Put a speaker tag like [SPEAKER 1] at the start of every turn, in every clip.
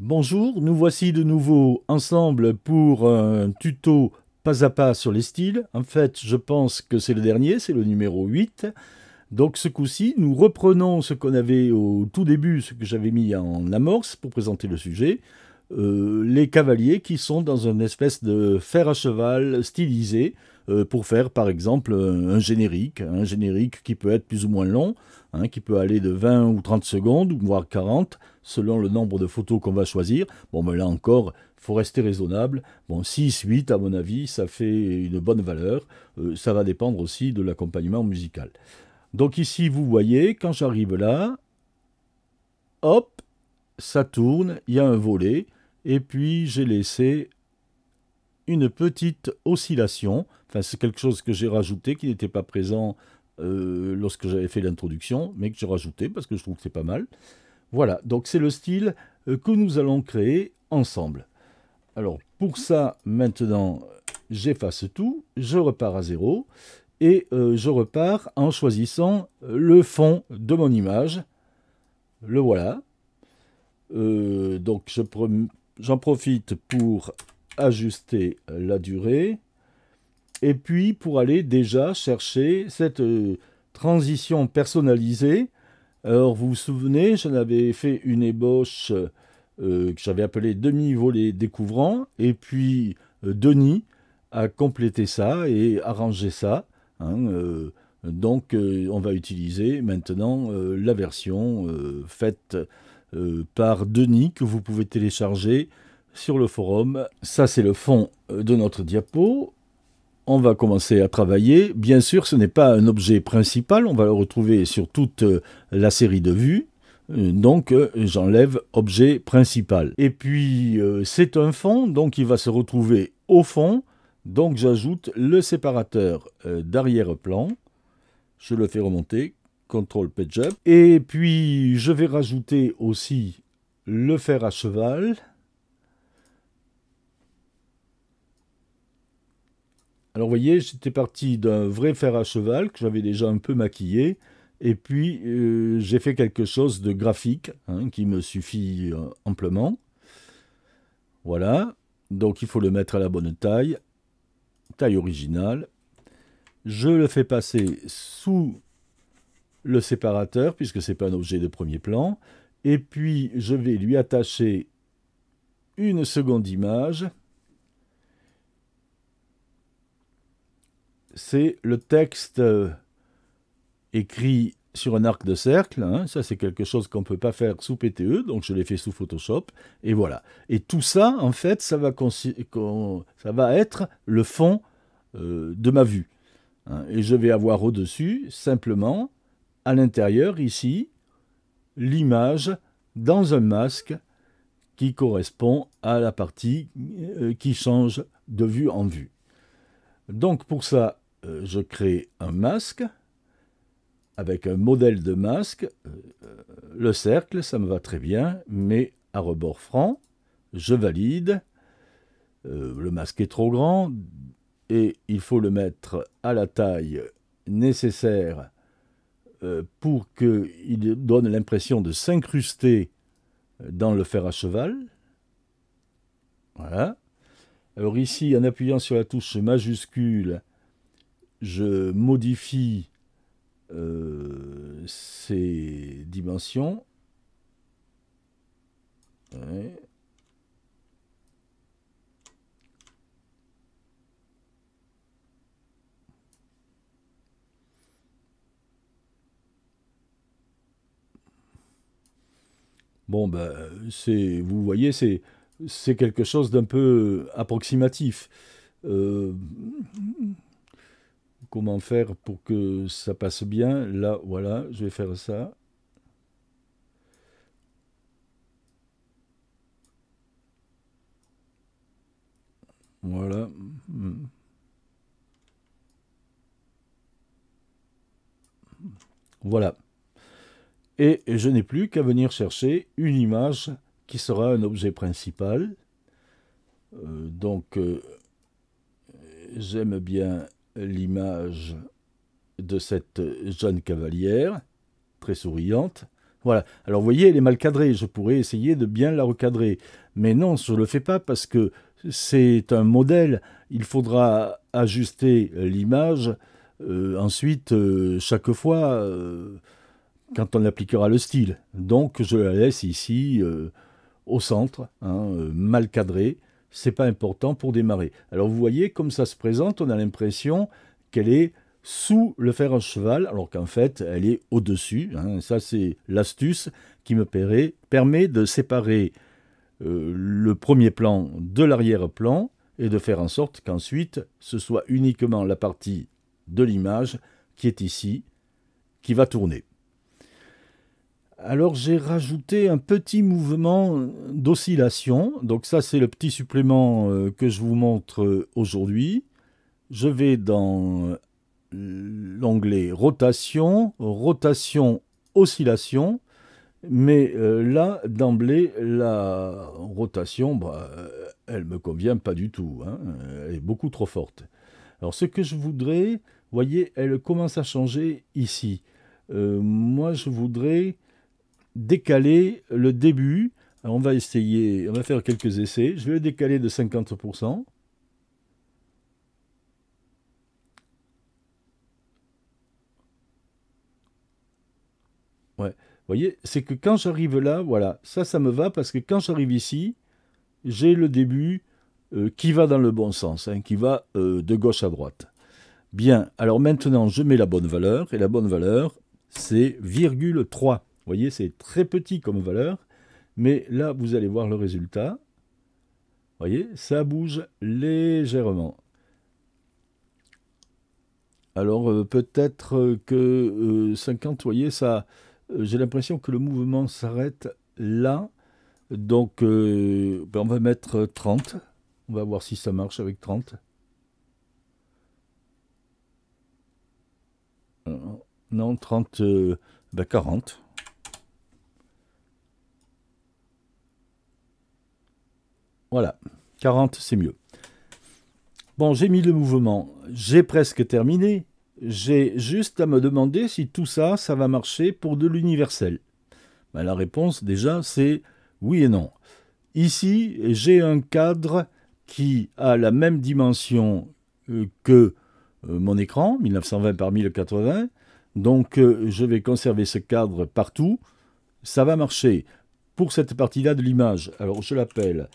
[SPEAKER 1] Bonjour, nous voici de nouveau ensemble pour un tuto pas à pas sur les styles. En fait, je pense que c'est le dernier, c'est le numéro 8. Donc ce coup-ci, nous reprenons ce qu'on avait au tout début, ce que j'avais mis en amorce pour présenter le sujet. Les cavaliers qui sont dans une espèce de fer à cheval stylisé pour faire par exemple un générique qui peut être plus ou moins long, hein, qui peut aller de 20 ou 30 secondes, voire 40, selon le nombre de photos qu'on va choisir. Bon, mais là encore, il faut rester raisonnable. Bon, 6, 8, à mon avis, ça fait une bonne valeur. Ça va dépendre aussi de l'accompagnement musical. Donc ici, vous voyez, quand j'arrive là, hop, ça tourne, il y a un volet, et puis j'ai laissé une petite oscillation. Enfin, c'est quelque chose que j'ai rajouté, qui n'était pas présent lorsque j'avais fait l'introduction, mais que j'ai rajouté parce que je trouve que c'est pas mal. Voilà, donc c'est le style que nous allons créer ensemble. Alors, pour ça, maintenant, j'efface tout, je repars à zéro, et je repars en choisissant le fond de mon image. Le voilà. Donc, j'en profite pour ajuster la durée, et puis pour aller déjà chercher cette transition personnalisée. Alors, vous vous souvenez, j'en avais fait une ébauche que j'avais appelée demi-volet découvrant, et puis Denis a complété ça et arrangé ça. Hein, donc, on va utiliser maintenant la version faite par Denis que vous pouvez télécharger sur le forum. Ça, c'est le fond de notre diapo. On va commencer à travailler. Bien sûr, ce n'est pas un objet principal, on va le retrouver sur toute la série de vues. Donc, j'enlève objet principal. Et puis, c'est un fond, donc il va se retrouver au fond. Donc, j'ajoute le séparateur d'arrière-plan. Je le fais remonter, CTRL Page Up. Et puis, je vais rajouter aussi le fer à cheval. Alors, vous voyez, j'étais parti d'un vrai fer à cheval que j'avais déjà un peu maquillé. Et puis, j'ai fait quelque chose de graphique, hein, qui me suffit amplement. Voilà. Donc, il faut le mettre à la bonne taille. Taille originale. Je le fais passer sous le séparateur, puisque ce n'est pas un objet de premier plan. Et puis, je vais lui attacher une seconde image. C'est le texte écrit sur un arc de cercle. Hein. Ça, c'est quelque chose qu'on ne peut pas faire sous PTE, donc je l'ai fait sous Photoshop. Et voilà. Et tout ça, en fait, ça va être le fond de ma vue. Hein. Et je vais avoir au-dessus, simplement, à l'intérieur, ici, l'image dans un masque qui correspond à la partie qui change de vue en vue. Donc, pour ça, je crée un masque avec un modèle de masque. Le cercle, ça me va très bien, mais à rebord franc, je valide. Le masque est trop grand et il faut le mettre à la taille nécessaire pour qu'il donne l'impression de s'incruster dans le fer à cheval. Voilà. Alors ici, en appuyant sur la touche majuscule, je modifie ces dimensions. Ouais. Bon, ben, vous voyez, c'est quelque chose d'un peu approximatif. Euh, Comment faire pour que ça passe bien? Là, voilà, je vais faire ça. Voilà. Voilà. Et je n'ai plus qu'à venir chercher une image qui sera un objet principal. Donc, j'aime bien l'image de cette jeune cavalière, très souriante. Voilà. Alors vous voyez, elle est mal cadrée. Je pourrais essayer de bien la recadrer. Mais non, je ne le fais pas parce que c'est un modèle. Il faudra ajuster l'image ensuite chaque fois quand on appliquera le style. Donc je la laisse ici au centre, hein, mal cadrée. C'est pas important pour démarrer. Alors vous voyez, comme ça se présente, on a l'impression qu'elle est sous le fer à cheval, alors qu'en fait, elle est au-dessus. Hein. Ça, c'est l'astuce qui me permet de séparer le premier plan de l'arrière-plan et de faire en sorte qu'ensuite, ce soit uniquement la partie de l'image qui est ici, qui va tourner. Alors j'ai rajouté un petit mouvement d'oscillation. Donc ça, c'est le petit supplément que je vous montre aujourd'hui. Je vais dans l'onglet rotation, rotation, oscillation, mais là, d'emblée, la rotation, elle me convient pas du tout, hein. Elle est beaucoup trop forte. Alors ce que je voudrais, vous voyez, elle commence à changer ici. Moi, je voudrais décaler le début. Alors, on va essayer, on va faire quelques essais. Je vais le décaler de 50%. Ouais. Vous voyez, c'est que quand j'arrive là, voilà, ça me va parce que quand j'arrive ici, j'ai le début qui va dans le bon sens, hein, qui va de gauche à droite. Bien, alors maintenant, je mets la bonne valeur, et la bonne valeur, c'est 0,3. Vous voyez, c'est très petit comme valeur, mais là, vous allez voir le résultat. Vous voyez, ça bouge légèrement. Alors, peut-être que 50, vous voyez, ça... j'ai l'impression que le mouvement s'arrête là. Donc, on va mettre 30. On va voir si ça marche avec 30. Non, 30, 40. Voilà, 40, c'est mieux. Bon, j'ai mis le mouvement. J'ai presque terminé. J'ai juste à me demander si tout ça, ça va marcher pour de l'universel. Ben, la réponse, déjà, c'est oui et non. Ici, j'ai un cadre qui a la même dimension que mon écran, 1920 par 1080. Donc, je vais conserver ce cadre partout. Ça va marcher pour cette partie-là de l'image. Alors, je l'appelle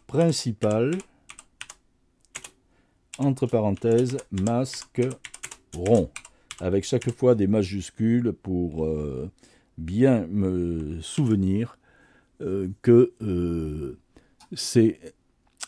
[SPEAKER 1] principal, entre parenthèses, masque rond, avec chaque fois des majuscules pour bien me souvenir que c'est...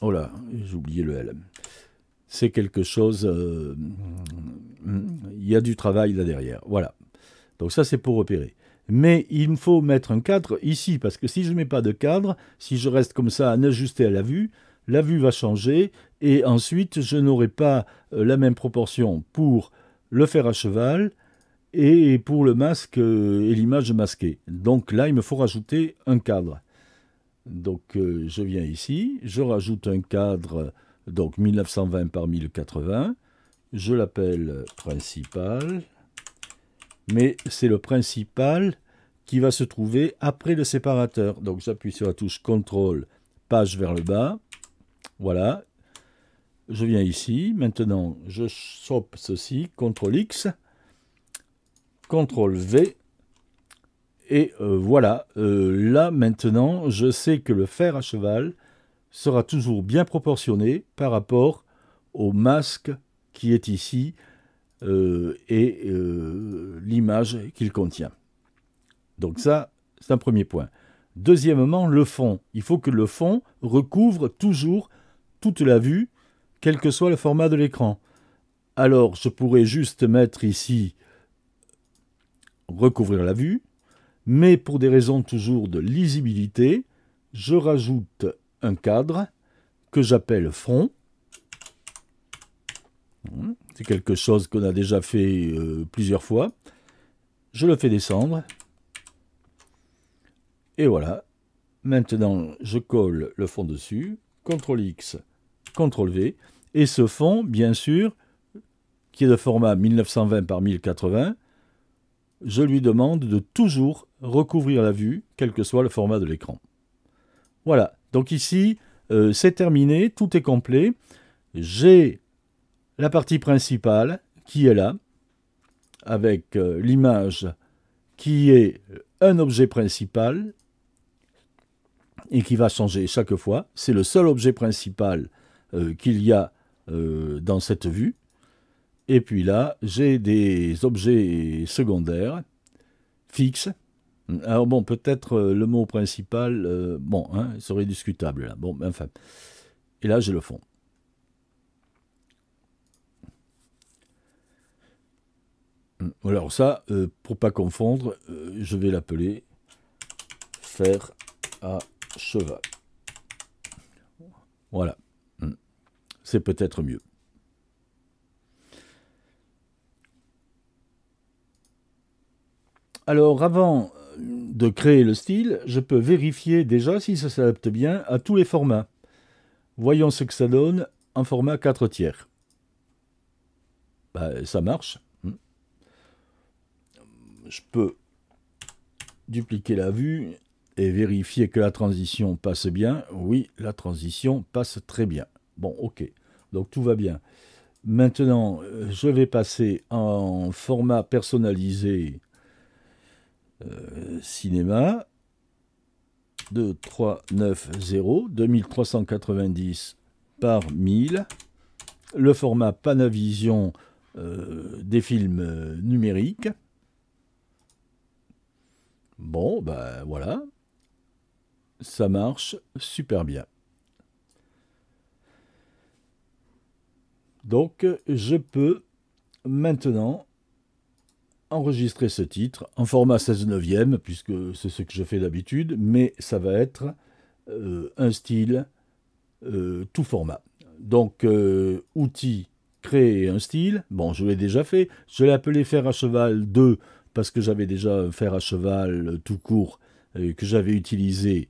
[SPEAKER 1] Oh là, j'ai oublié le L. C'est quelque chose... il y a du travail là derrière. Voilà. Donc ça, c'est pour repérer. Mais il faut mettre un cadre ici, parce que si je ne mets pas de cadre, si je reste comme ça à ajuster à la vue va changer, et ensuite, je n'aurai pas la même proportion pour le fer à cheval et pour le masque et l'image masquée. Donc là, il me faut rajouter un cadre. Donc je viens ici, je rajoute un cadre, donc 1920 par 1080, je l'appelle principal, mais c'est le principal qui va se trouver après le séparateur. Donc j'appuie sur la touche CTRL, page vers le bas, voilà, je viens ici, maintenant je chope ceci, CTRL X, CTRL V, et voilà, là maintenant, je sais que le fer à cheval sera toujours bien proportionné par rapport au masque qui est ici et l'image qu'il contient. Donc ça, c'est un premier point. Deuxièmement, le fond. Il faut que le fond recouvre toujours toute la vue, quel que soit le format de l'écran. Alors, je pourrais juste mettre ici recouvrir la vue, mais pour des raisons toujours de lisibilité, je rajoute un cadre que j'appelle fond. C'est quelque chose qu'on a déjà fait plusieurs fois. Je le fais descendre. Et voilà. Maintenant, je colle le fond dessus. CTRL X, CTRL V. Et ce fond, bien sûr, qui est de format 1920 par 1080, je lui demande de toujours recouvrir la vue, quel que soit le format de l'écran. Voilà, donc ici, c'est terminé, tout est complet. J'ai la partie principale qui est là, avec l'image qui est un objet principal et qui va changer chaque fois. C'est le seul objet principal qu'il y a dans cette vue. Et puis là, j'ai des objets secondaires, fixes. Alors bon, peut-être le mot principal, bon, hein, il serait discutable là. Bon, enfin. Et là, j'ai le fond. Alors ça, pour pas confondre, je vais l'appeler fer à cheval. Voilà. C'est peut-être mieux. Alors, avant de créer le style, je peux vérifier déjà si ça s'adapte bien à tous les formats. Voyons ce que ça donne en format 4/3. Ben, ça marche. Je peux dupliquer la vue et vérifier que la transition passe bien. Oui, la transition passe très bien. Bon, ok. Donc tout va bien. Maintenant, je vais passer en format personnalisé cinéma 2390, 2390 par 1000. Le format Panavision des films numériques. Bon, ben voilà, ça marche super bien. Donc, je peux maintenant enregistrer ce titre en format 16/9, puisque c'est ce que je fais d'habitude, mais ça va être un style tout format. Donc, outil, créer un style. Bon, je l'ai déjà fait. Je l'ai appelé fer à cheval 2 parce que j'avais déjà un fer à cheval tout court que j'avais utilisé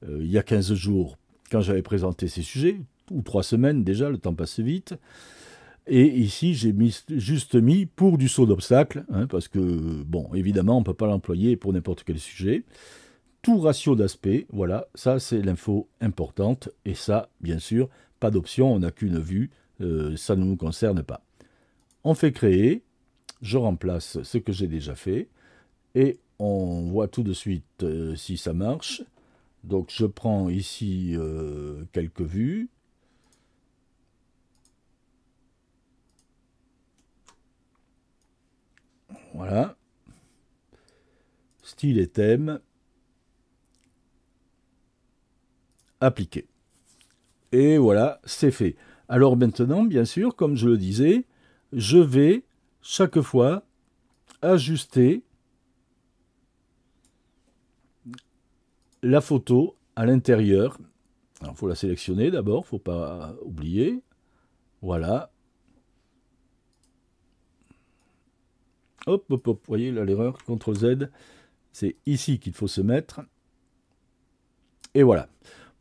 [SPEAKER 1] il y a 15 jours quand j'avais présenté ces sujets, ou 3 semaines déjà, le temps passe vite. Et ici, j'ai juste mis pour du saut d'obstacle, hein, parce que, bon, évidemment, on ne peut pas l'employer pour n'importe quel sujet. Tout ratio d'aspect, voilà, ça c'est l'info importante, et ça, bien sûr, pas d'option, on n'a qu'une vue, ça ne nous concerne pas. On fait créer, je remplace ce que j'ai déjà fait, et on voit tout de suite si ça marche. Donc je prends ici quelques vues. Voilà. Style et thème. Appliqué. Et voilà, c'est fait. Alors maintenant, bien sûr, comme je le disais, je vais chaque fois ajuster la photo à l'intérieur. Alors, il faut la sélectionner d'abord, il ne faut pas oublier. Voilà. Hop, hop, hop, vous voyez là l'erreur, CTRL Z, c'est ici qu'il faut se mettre. Et voilà.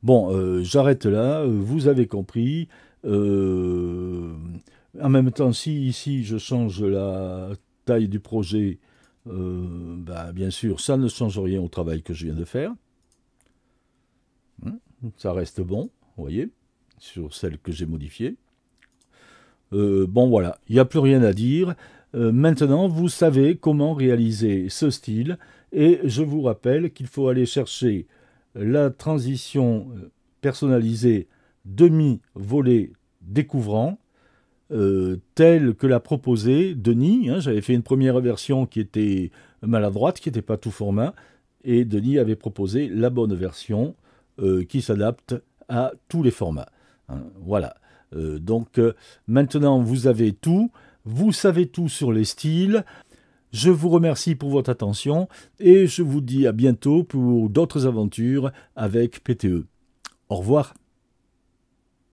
[SPEAKER 1] Bon, j'arrête là, vous avez compris. En même temps, si ici je change la taille du projet, bah, bien sûr, ça ne change rien au travail que je viens de faire. Ça reste bon, vous voyez, sur celle que j'ai modifiée. Bon voilà, il n'y a plus rien à dire. Maintenant, vous savez comment réaliser ce style. Et je vous rappelle qu'il faut aller chercher la transition personnalisée demi-volet découvrant, telle que l'a proposée Denis. Hein, j'avais fait une première version qui était maladroite, qui n'était pas tout format. Et Denis avait proposé la bonne version qui s'adapte à tous les formats. Hein, voilà. Donc maintenant vous avez tout, vous savez tout sur les styles. Je vous remercie pour votre attention et je vous dis à bientôt pour d'autres aventures avec PTE. Au revoir.